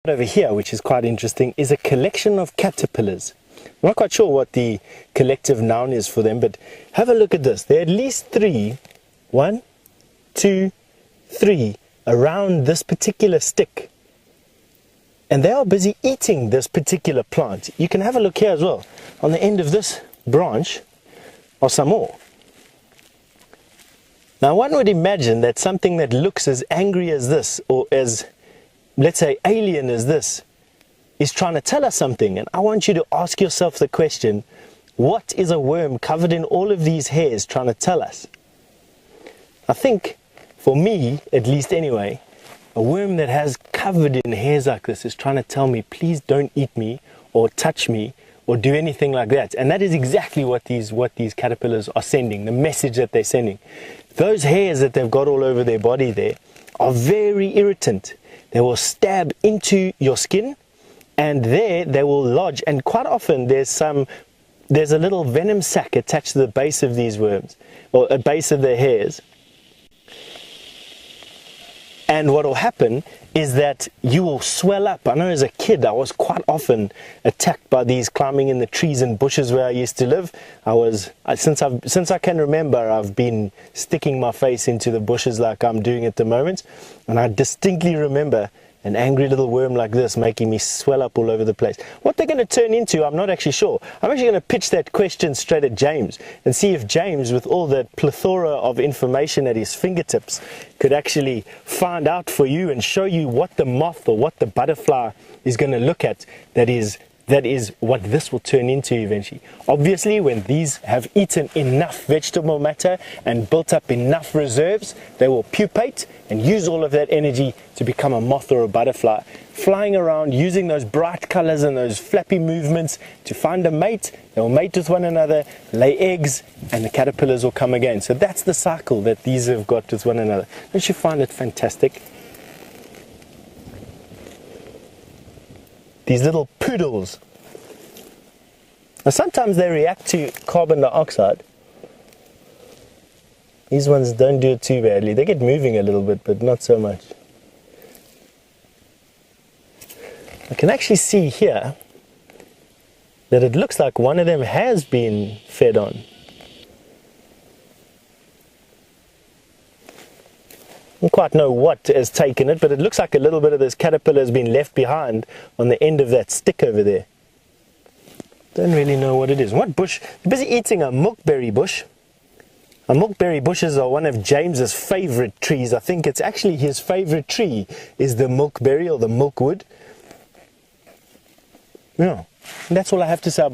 Over here, which is quite interesting, is a collection of caterpillars. I'm not quite sure what the collective noun is for them, but have a look at this. There are at least three, 1, 2, 3, around this particular stick. And they are busy eating this particular plant. You can have a look here as well. On the end of this branch are some more. Now one would imagine that something that looks as angry as this, or as, let's say, alien as this, is trying to tell us something. And I want you to ask yourself the question, what is a worm covered in all of these hairs trying to tell us? I think, for me, at least anyway, a worm that has covered in hairs like this is trying to tell me, please don't eat me, or touch me, or do anything like that. And that is exactly what these caterpillars are sending, the message that they're sending. Those hairs that they've got all over their body there are very irritant. They will stab into your skin, and there they will lodge. And quite often there's a little venom sac attached to the base of these worms, or a base of their hairs. And what will happen is that you will swell up. I know as a kid I was quite often attacked by these climbing in the trees and bushes where I used to live. Since I can remember, I've been sticking my face into the bushes like I'm doing at the moment. And I distinctly remember an angry little worm like this making me swell up all over the place. What they're going to turn into, I'm not actually sure. I'm actually going to pitch that question straight at James and see if James, with all that plethora of information at his fingertips, could actually find out for you and show you what the moth or what the butterfly is going to look at that is what this will turn into eventually. Obviously, when these have eaten enough vegetable matter and built up enough reserves, they will pupate and use all of that energy to become a moth or a butterfly, flying around using those bright colors and those flappy movements to find a mate. They will mate with one another, lay eggs, and the caterpillars will come again. So that's the cycle that these have got with one another. Don't you find it fantastic? These little poodles. Now sometimes they react to carbon dioxide. These ones don't do it too badly. They get moving a little bit, but not so much. I can actually see here that it looks like one of them has been fed on. I don't quite know what has taken it, but it looks like a little bit of this caterpillar has been left behind on the end of that stick over there. Don't really know what it is. What bush? They're busy eating a milkberry bush. Milkberry bushes are one of James's favorite trees. I think it's actually his favorite tree is the milkberry or the milkwood. Yeah, and that's all I have to say about